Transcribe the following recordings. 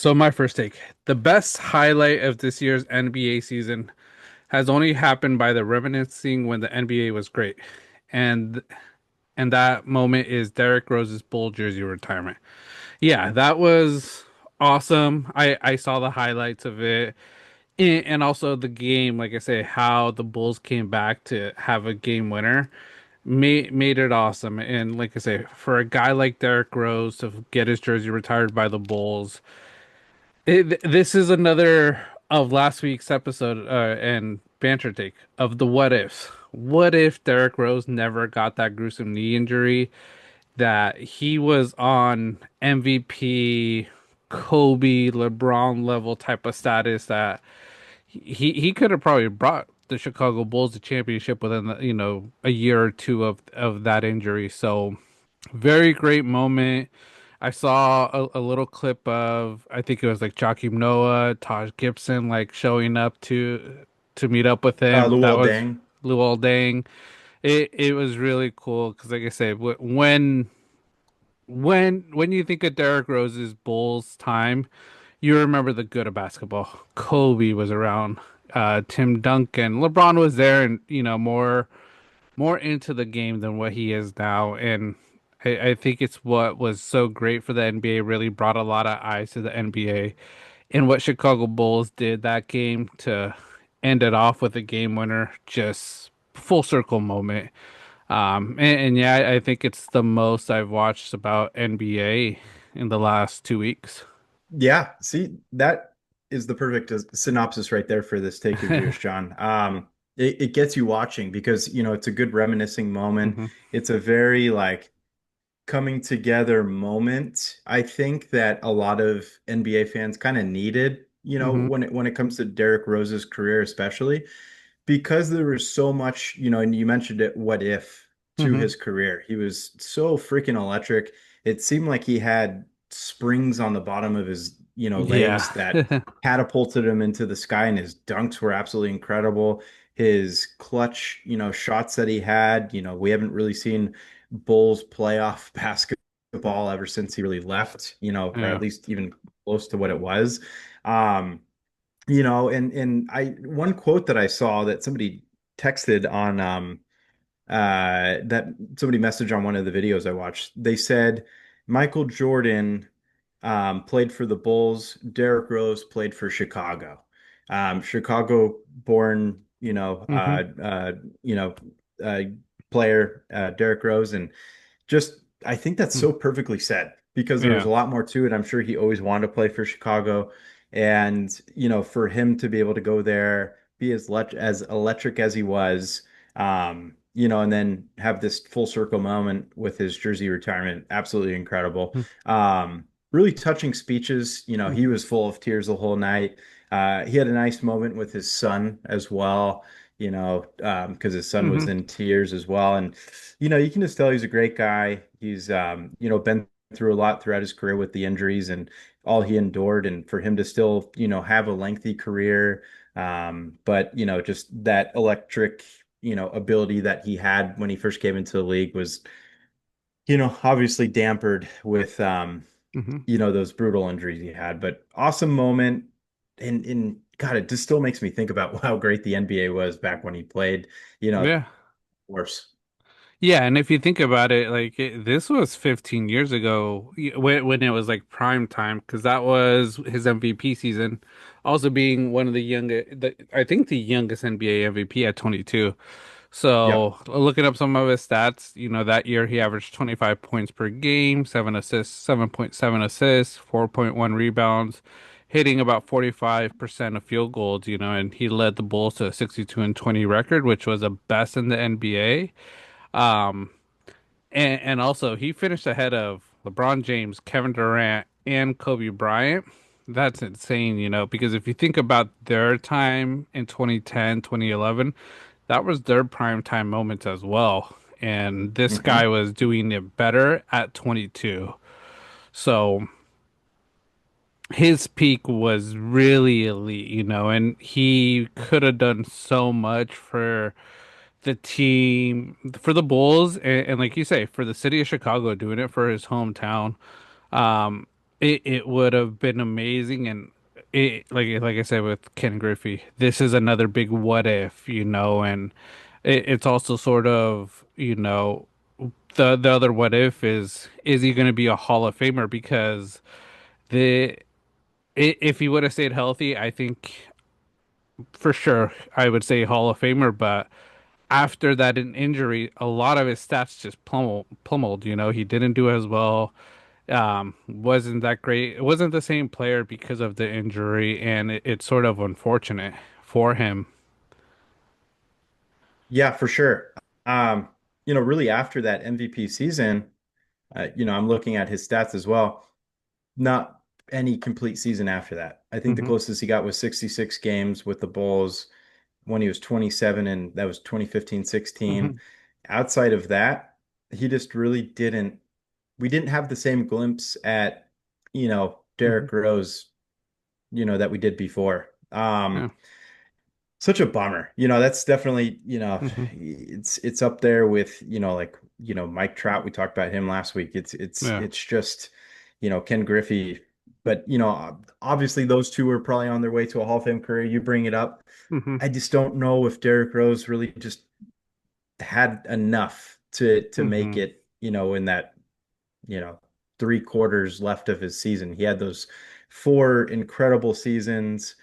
So my first take, the best highlight of this year's NBA season has only happened by the reminiscing when the NBA was great. And and that moment is Derrick Rose's Bull jersey retirement. Yeah, that was awesome. I saw the highlights of it. And also the game, like I say, how the Bulls came back to have a game winner made it awesome. And like I say, for a guy like Derrick Rose to get his jersey retired by the Bulls, this is another of last week's episode and banter take of the what ifs. What if Derrick Rose never got that gruesome knee injury? That he was on MVP, Kobe, LeBron level type of status that he could have probably brought the Chicago Bulls the championship within a year or two of that injury. So very great moment. I saw a little clip of I think it was like Joakim Noah, Taj Gibson like showing up to meet up with him. That Luol was Deng. Luol Deng. It was really cool because like I say, when you think of Derrick Rose's Bulls time, you remember the good of basketball. Kobe was around, Tim Duncan, LeBron was there, and more into the game than what he is now. And I think it's what was so great for the NBA, really brought a lot of eyes to the NBA. And what Chicago Bulls did that game to end it off with a game winner, just full circle moment. And yeah, I think it's the most I've watched about NBA in the last 2 weeks. Yeah, see, that is the perfect synopsis right there for this take of yours, John. It gets you watching because, it's a good reminiscing moment. Hmm. It's a very like coming together moment. I think that a lot of NBA fans kind of needed, Hmm. when it comes to Derrick Rose's career, especially because there was so much, and you mentioned it, what if to Hmm. his career. He was so freaking electric. It seemed like he had springs on the bottom of his, Yeah. legs that catapulted him into the sky, and his dunks were absolutely incredible. His clutch, shots that he had, we haven't really seen Bulls playoff basketball ever since he really left, or at Yeah. least even close to what it was. Um, and I one quote that I saw that somebody texted on that somebody messaged on one of the videos I watched. They said Michael Jordan played for the Bulls, Derrick Rose played for Chicago. Chicago born, Hmm. you know, uh player, Derrick Rose, and just I think that's so perfectly said because there was Yeah. a lot more to it. I'm sure he always wanted to play for Chicago. And, for him to be able to go there, be as electric as he was, and then have this full circle moment with his jersey retirement, absolutely incredible. Really touching speeches. He Hmm. was full of tears the whole night. He had a nice moment with his son as well, because his son was Hmm. in tears as well. And you can just tell he's a great guy. He's, been through a lot throughout his career with the injuries and all he endured. And for him to still, have a lengthy career, but, just that electric, ability that he had when he first came into the league was, obviously dampered with, Hmm. those brutal injuries he had. But awesome moment. And God, it just still makes me think about how great the NBA was back when he played, of Yeah. course. Yeah, and if you think about it, like this was 15 years ago when it was like prime time, because that was his MVP season, also being one of the I think the youngest NBA MVP at 22. Yep. So looking up some of his stats, that year he averaged 25 points per game, 7 assists, 7.7 assists, 4.1 rebounds, hitting about 45% of field goals, and he led the Bulls to a 62 and 20 record, which was the best in the NBA. Um, and also he finished ahead of LeBron James, Kevin Durant, and Kobe Bryant. That's insane, because if you think about their time in 2010, 2011, that was their prime time moments as well. And this guy Hmm. was doing it better at 22. So his peak was really elite, and he could have done so much for the team, for the Bulls, and like you say, for the city of Chicago, doing it for his hometown. it would have been amazing, and like I said with Ken Griffey, this is another big what if, and it's also sort of, the other what if is he going to be a Hall of Famer? Because the if he would have stayed healthy, I think for sure I would say Hall of Famer, but after that injury, a lot of his stats just plummeled. He didn't do as well. Wasn't that great. It wasn't the same player because of the injury, and it's sort of unfortunate for him. Yeah, for sure. Um, really after that MVP season, I'm looking at his stats as well. Not any complete season after that. I think the Hmm. closest he got was 66 games with the Bulls when he was 27, and that was 2015-16. Hmm. Outside of that, he just really didn't, we didn't have the same glimpse at, Hmm. Derrick Rose, that we did before. Yeah. Such a bummer. That's definitely, Hmm. it's up there with, like, Mike Trout. We talked about him last week. Yeah. It's just, Ken Griffey. But, obviously those two are probably on their way to a Hall of Fame career. You bring it up. Hmm. I just don't know if Derrick Rose really just had enough to make Hmm. it, in that, you know, 3 quarters left of his season. He had those 4 incredible seasons,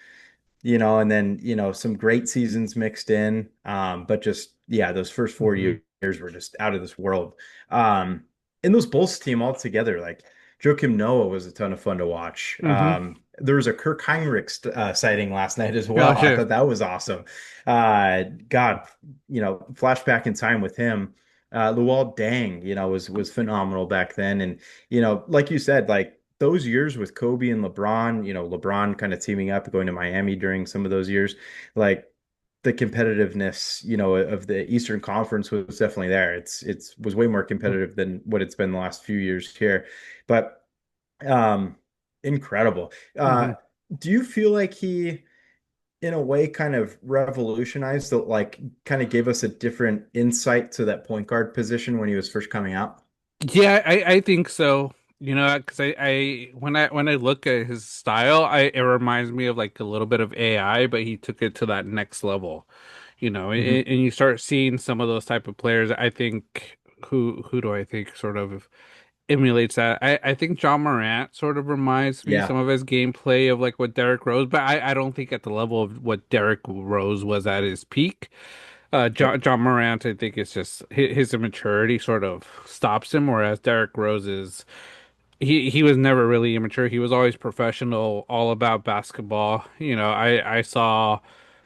and then, some great seasons mixed in. But just, yeah, those first 4 years Hmm. were just out of this world. Um, and those Bulls team altogether, like Joakim Noah was a ton of fun to watch. Hmm. There was a Kirk Heinrich sighting last night as Oh well. I shit. thought that was awesome. God, flashback in time with him. Luol Deng, was phenomenal back then. And, like you said, like those years with Kobe and LeBron, LeBron kind of teaming up, going to Miami during some of those years, like the competitiveness, of the Eastern Conference was definitely there. It's was way more competitive than what it's been the last few years here. But um incredible. Hmm. Do you feel like he in a way kind of revolutionized the like kind of gave us a different insight to that point guard position when he was first coming out? Yeah, I think so. Because when I look at his style, it reminds me of like a little bit of AI, but he took it to that next level. Hmm. And you start seeing some of those type of players. I think who do I think sort of emulates that? I think John Morant sort of reminds me Yeah. some of his gameplay of like what Derrick Rose, but I don't think at the level of what Derrick Rose was at his peak. Yep. John Morant, I think it's just his immaturity sort of stops him, whereas Derrick Rose is he was never really immature. He was always professional, all about basketball. I saw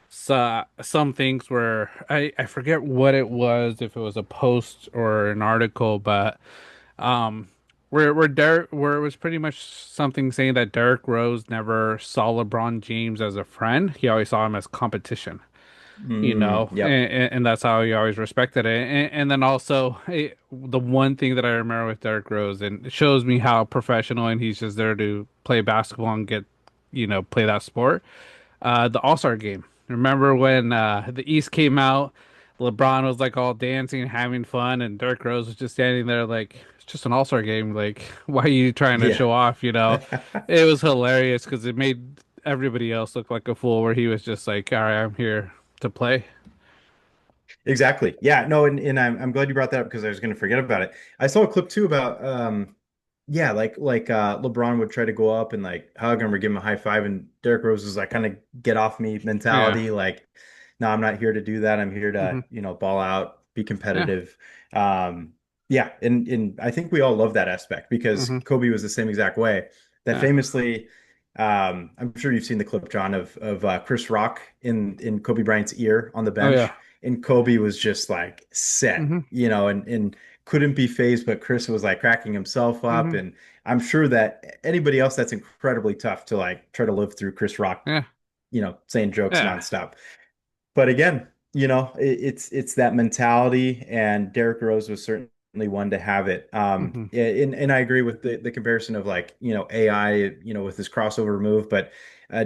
some things where I forget what it was, if it was a post or an article, but where it was pretty much something saying that Derrick Rose never saw LeBron James as a friend. He always saw him as competition. Yep. And that's how he always respected it. And then also, the one thing that I remember with Derrick Rose, and it shows me how professional and he's just there to play basketball and play that sport. The All-Star game. Remember when the East came out, LeBron was like all dancing, having fun, and Derrick Rose was just standing there like, it's just an All-Star game. Like, why are you trying to Yeah. show off? It was hilarious because it made everybody else look like a fool, where he was just like, all right, I'm here to play. Exactly. Yeah, no, and I'm glad you brought that up because I was going to forget about it. I saw a clip too about yeah, like LeBron would try to go up and like hug him or give him a high five, and Derrick Rose is like kind of get off me Yeah. mentality, like, no, I'm not here to do that. I'm here to, Hmm. ball out, be Yeah. competitive. Yeah, and I think we all love that aspect because Hmm. Kobe was the same exact way. That Yeah. famously, I'm sure you've seen the clip, John, of Chris Rock in Kobe Bryant's ear on the Oh bench, yeah. and Kobe was just like set, Hmm. and couldn't be phased, but Chris was like cracking himself up. Hmm. And I'm sure that anybody else, that's incredibly tough to like try to live through Chris Rock, Yeah. saying jokes Yeah. nonstop. But again, it's that mentality, and Derrick Rose was certainly one to have it. Hmm. And I agree with the comparison of like, AI, with this crossover move, but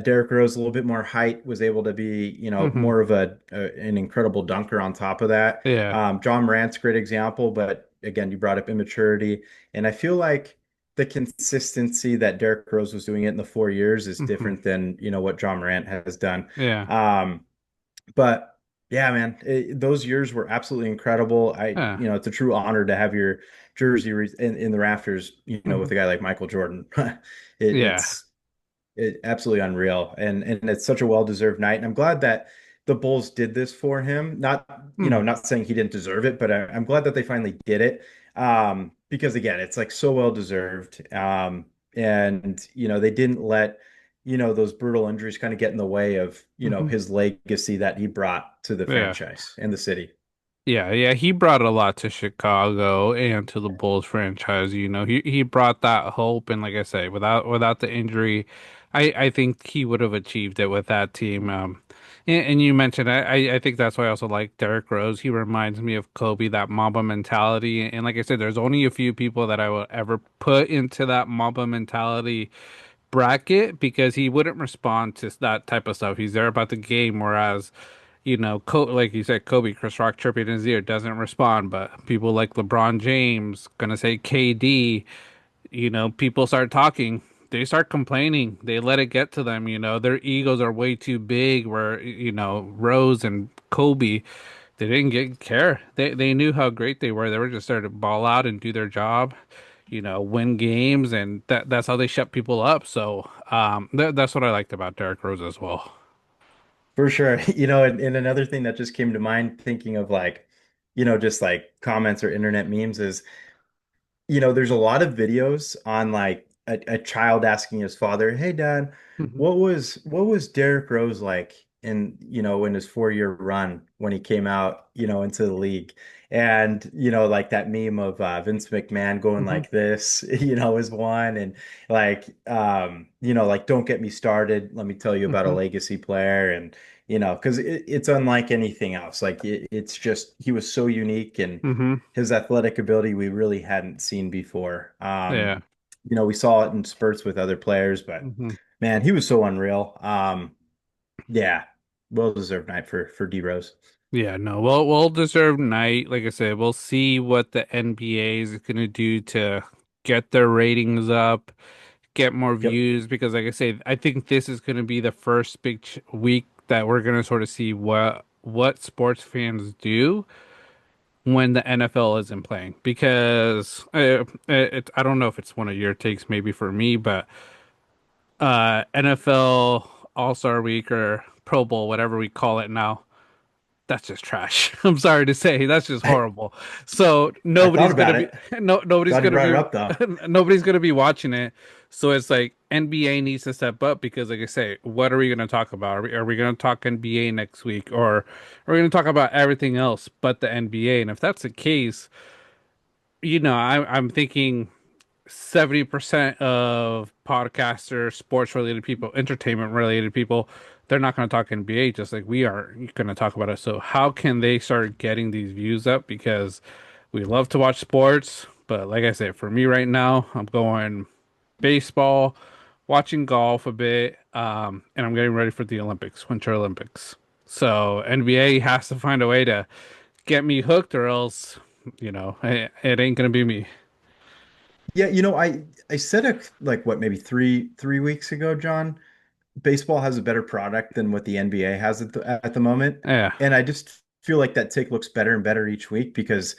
Derrick Rose a little bit more height was able to be, Hmm. more of an incredible dunker on top of that. Yeah. John Morant's a great example, but again, you brought up immaturity, and I feel like the consistency that Derrick Rose was doing it in the 4 years is Hmm. different than, what John Morant has done. Yeah. Um, but yeah, man, those years were absolutely incredible. Yeah. It's a true honor to have your jersey in the rafters, Hmm. with a guy like Michael Jordan. Yeah. It's absolutely unreal, and it's such a well-deserved night. And I'm glad that the Bulls did this for him. Not, Hmm. not saying he didn't deserve it, but I'm glad that they finally did it. Because again, it's like so well deserved. And they didn't let those brutal injuries kind of get in the way of Hmm. his legacy that he brought to the Yeah. franchise and the city. Yeah, yeah, he brought a lot to Chicago and to the Bulls franchise. He brought that hope, and like I say, without the injury, I think he would have achieved it with that team. And you mentioned I think that's why I also like Derrick Rose. He reminds me of Kobe, that Mamba mentality. And like I said, there's only a few people that I will ever put into that Mamba mentality bracket because he wouldn't respond to that type of stuff. He's there about the game, whereas, like you said, Kobe, Chris Rock chirping in his ear doesn't respond. But people like LeBron James gonna say KD, people start talking. They start complaining. They let it get to them. Their egos are way too big. Where Rose and Kobe, they didn't get care. They knew how great they were. They were just there to ball out and do their job, win games, and that's how they shut people up. So that's what I liked about Derrick Rose as well. For sure. And another thing that just came to mind thinking of like, just like comments or internet memes is there's a lot of videos on like a child asking his father, "Hey, Dad, Hmm. what was Derrick Rose like in his 4 year run when he came out, into the league?" And like that meme of Vince McMahon going Hmm. like this, is one, and like like don't get me started. Let me tell you about a Hmm. legacy player, and because it's unlike anything else. Like it's just he was so unique and Hmm. his athletic ability we really hadn't seen before. Yeah. We saw it in spurts with other players, but Hmm. man, he was so unreal. Yeah, well deserved night for D Rose. Yeah, no, well deserved night. Like I said, we'll see what the NBA is gonna do to get their ratings up, get more Yep, views. Because, like I say, I think this is gonna be the first big ch week that we're gonna sort of see what sports fans do when the NFL isn't playing. Because I don't know if it's one of your takes, maybe for me, but NFL All-Star Week or Pro Bowl, whatever we call it now. That's just trash. I'm sorry to say, that's just I horrible. So I thought nobody's gonna about be it. no nobody's Glad you gonna brought it be up though. nobody's gonna be watching it. So it's like NBA needs to step up because, like I say, what are we gonna talk about? Are we gonna talk NBA next week, or are we gonna talk about everything else but the NBA? And if that's the case, I'm thinking 70% of podcasters, sports related people, entertainment related people, they're not going to talk NBA just like we are going to talk about it. So, how can they start getting these views up? Because we love to watch sports, but like I said, for me right now, I'm going baseball, watching golf a bit, and I'm getting ready for the Olympics, Winter Olympics. So, NBA has to find a way to get me hooked, or else, it ain't going to be me. Yeah, I said it like what maybe three weeks ago, John. Baseball has a better product than what the NBA has at the moment, Yeah. and I just feel like that take looks better and better each week because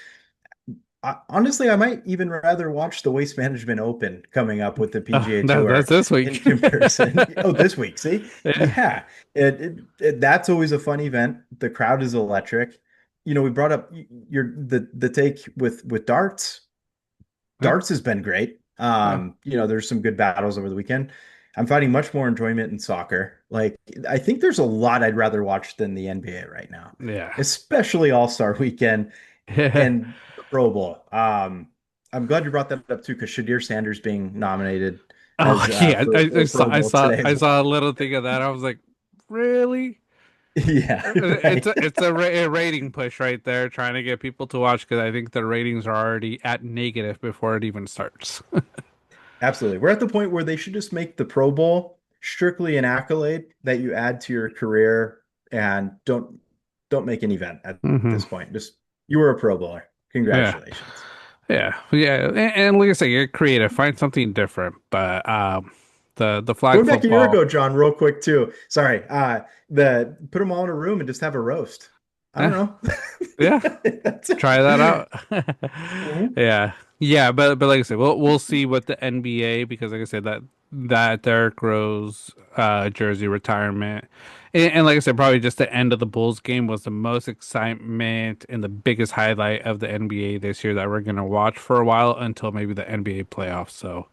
honestly, I might even rather watch the Waste Management Open coming up with the PGA That's Tour this week. in comparison. Oh, this week, see? Yeah. Yeah, that's always a fun event. The crowd is electric. We brought up the take with darts. Yeah. Darts has been great. Yeah. There's some good battles over the weekend. I'm finding much more enjoyment in soccer. Like, I think there's a lot I'd rather watch than the NBA right now, Yeah. especially All-Star Weekend Yeah. and the Pro Bowl. I'm glad you brought that up too, because Shadir Sanders being nominated Oh as yeah. I for saw Pro I Bowl saw today I as saw a well. little thing of that. I was like, really? Yeah, It's right. a rating push right there, trying to get people to watch because I think the ratings are already at negative before it even starts. Absolutely. We're at the point where they should just make the Pro Bowl strictly an accolade that you add to your career and don't make an event at Hmm. this point. Just you were a Pro Bowler. Yeah. Congratulations. yeah, and like I say, you're creative. Find something different. But the flag Going back a year football, ago, John, real quick too. Sorry, the put them all in a room and just have a roast. I don't eh, know. yeah, That's try that out. Mhm. Yeah, yeah, but like I said, we'll see what the NBA, because like I said, that Derrick Rose jersey retirement, and like I said, probably just the end of the Bulls game was the most excitement and the biggest highlight of the NBA this year that we're gonna watch for a while until maybe the NBA playoffs. So.